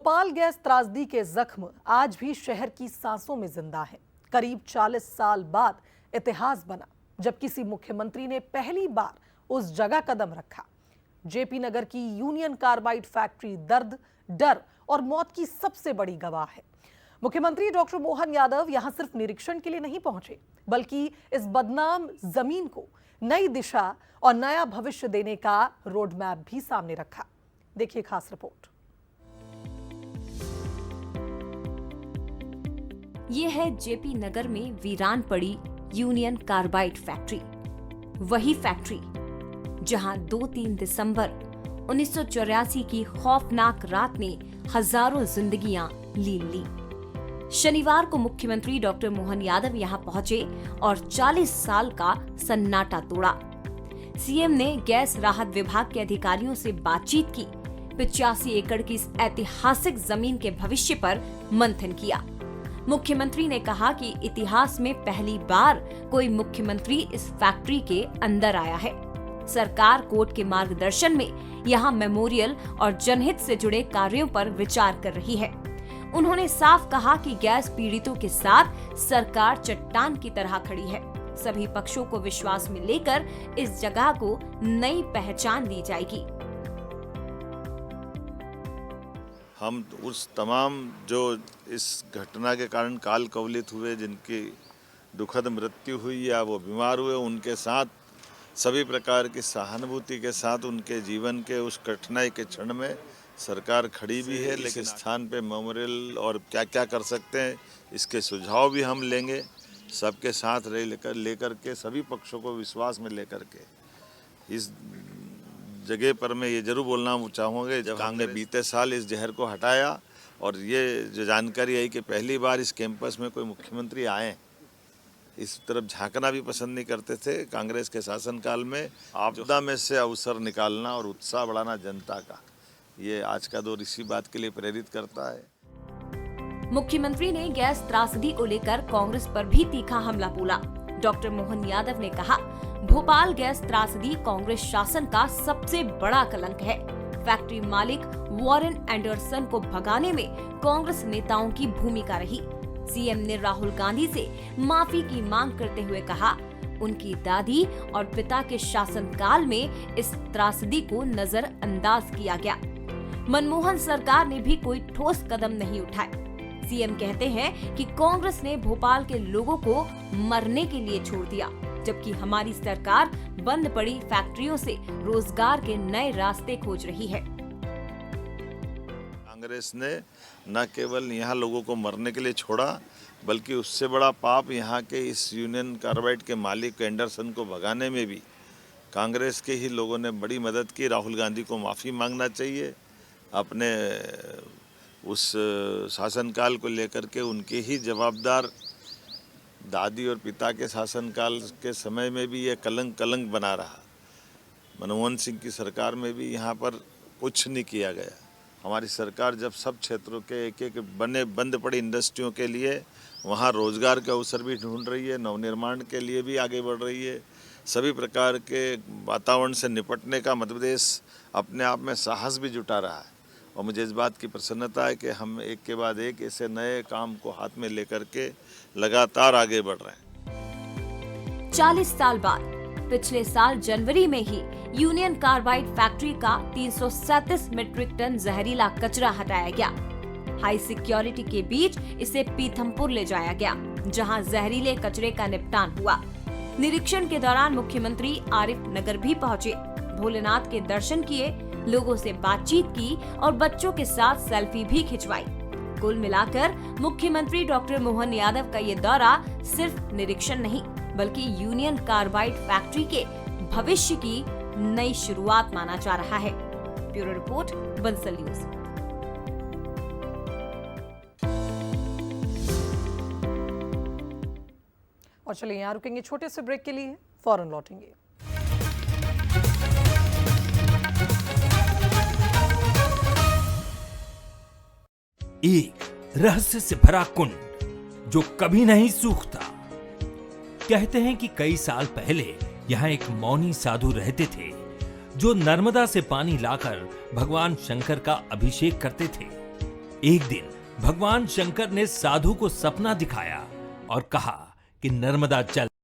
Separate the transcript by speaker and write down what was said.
Speaker 1: Bhopal gas त्रासदी के जख्म आज भी शहर की सांसों में जिंदा है। करीब 40 साल बाद इतिहास बना जब किसी मुख्यमंत्री ने पहली बार उस जगह कदम रखा। जेपी नगर की यूनियन कार्बाइड फैक्ट्री दर्द, डर और मौत की सबसे बड़ी गवाह है। मुख्यमंत्री डॉक्टर मोहन यादव यहां सिर्फ निरीक्षण के लिए नहीं पहुंचे, बल्कि इस बदनाम जमीन को नई दिशा और नया भविष्य देने का रोड मैप भी सामने रखा। देखिए खास रिपोर्ट।
Speaker 2: ये है जेपी नगर में वीरान पड़ी यूनियन कार्बाइड फैक्ट्री। वही फैक्ट्री जहां 2-3 दिसंबर 1984 की खौफनाक रात ने हजारों जिंदगियां लीन ली। शनिवार को मुख्यमंत्री डॉक्टर मोहन यादव यहां पहुंचे और 40 साल का सन्नाटा तोड़ा। सीएम ने गैस राहत विभाग के अधिकारियों से बातचीत की। 85 एकड़ की इस ऐतिहासिक जमीन के भविष्य पर मंथन किया। मुख्यमंत्री ने कहा कि इतिहास में पहली बार कोई मुख्यमंत्री इस फैक्ट्री के अंदर आया है। सरकार कोर्ट के मार्गदर्शन में यहाँ मेमोरियल और जनहित से जुड़े कार्यों पर विचार कर रही है। उन्होंने साफ कहा कि गैस पीड़ितों के साथ सरकार चट्टान की तरह खड़ी है। सभी पक्षों को विश्वास में लेकर इस जगह को नई पहचान दी जाएगी।
Speaker 3: हम उस तमाम जो इस घटना के कारण काल कवलित हुए, जिनकी दुखद मृत्यु हुई या वो बीमार हुए, उनके साथ सभी प्रकार की सहानुभूति के साथ उनके जीवन के उस कठिनाई के क्षण में सरकार खड़ी भी है। लेकिन स्थान पे मेमोरियल और क्या क्या कर सकते हैं इसके सुझाव भी हम लेंगे। सबके साथ लेकर के सभी पक्षों को विश्वास में लेकर के इस जगह पर मैं ये जरूर बोलना चाहूँगा, जब हमने बीते साल इस जहर को हटाया और ये जो जानकारी आई कि पहली बार इस कैंपस में कोई मुख्यमंत्री आए, इस तरफ झांकना भी पसंद नहीं करते थे। कांग्रेस के शासनकाल में आपदा में से अवसर निकालना और उत्साह बढ़ाना जनता का, ये आज का दौर इसी बात के लिए प्रेरित करता है।
Speaker 2: मुख्यमंत्री ने गैस त्रासदी को लेकर कांग्रेस पर भी तीखा हमला बोला। डॉक्टर मोहन यादव ने कहा, भोपाल गैस त्रासदी कांग्रेस शासन का सबसे बड़ा कलंक है। फैक्ट्री मालिक वॉरेन एंडरसन को भगाने में कांग्रेस नेताओं की भूमिका रही। सीएम ने राहुल गांधी से माफी की मांग करते हुए कहा, उनकी दादी और पिता के शासनकाल में इस त्रासदी को नजरअंदाज किया गया। मनमोहन सरकार ने भी कोई ठोस कदम नहीं उठाए। सीएम कहते हैं कि कांग्रेस ने भोपाल के लोगों को मरने के लिए छोड़ दिया, जबकि हमारी सरकार बंद पड़ी फैक्ट्रियों से रोजगार के नए रास्ते खोज रही है।
Speaker 3: कांग्रेस ने न केवल यहाँ लोगों को मरने के लिए छोड़ा, बल्कि उससे बड़ा पाप यहाँ के इस यूनियन कार्बाइड के मालिक एंडरसन को भगाने में भी कांग्रेस के ही लोगों ने बड़ी मदद की। राहुल गांधी को माफ़ी मांगना चाहिए। अपने उस शासनकाल को लेकर के उनके ही जवाबदार दादी और पिता के शासनकाल के समय में भी ये कलंक बना रहा। मनमोहन सिंह की सरकार में भी यहाँ पर कुछ नहीं किया गया। हमारी सरकार जब सब क्षेत्रों के एक बंद पड़ी इंडस्ट्रियों के लिए वहाँ रोजगार के अवसर भी ढूंढ रही है, नवनिर्माण के लिए भी आगे बढ़ रही है। सभी प्रकार के वातावरण से निपटने का मध्य प्रदेश अपने आप में साहस भी जुटा रहा है। और मुझे इस बात की प्रसन्नता है कि हम एक के बाद एक ऐसे नए काम को हाथ में लेकर के लगातार आगे बढ़ रहे हैं।
Speaker 2: 40 साल बाद पिछले साल जनवरी में ही यूनियन कार्बाइड फैक्ट्री का 337 मीट्रिक टन जहरीला कचरा हटाया गया। हाई सिक्योरिटी के बीच इसे पीथमपुर ले जाया गया, जहां जहरीले कचरे का निपटान हुआ। निरीक्षण के दौरान मुख्यमंत्री आरिफ नगर भी पहुंचे, भोलेनाथ के दर्शन किए, लोगों से बातचीत की और बच्चों के साथ सेल्फी भी खिंचवाई। कुल मिलाकर मुख्यमंत्री डॉक्टर मोहन यादव का ये दौरा सिर्फ निरीक्षण नहीं, बल्कि यूनियन कार्बाइड फैक्ट्री के भविष्य की नई शुरुआत माना जा रहा है। Bureau report, Bansal news.
Speaker 1: और चलिए यहाँ रुकेंगे छोटे से ब्रेक के लिए, फौरन लौटेंगे।
Speaker 4: एक रहस्य से भरा कुंड जो कभी नहीं सूखता। कहते हैं कि कई साल पहले यहाँ एक मौनी साधु रहते थे जो नर्मदा से पानी लाकर भगवान शंकर का अभिषेक करते थे। एक दिन भगवान शंकर ने साधु को सपना दिखाया और कहा कि नर्मदा जल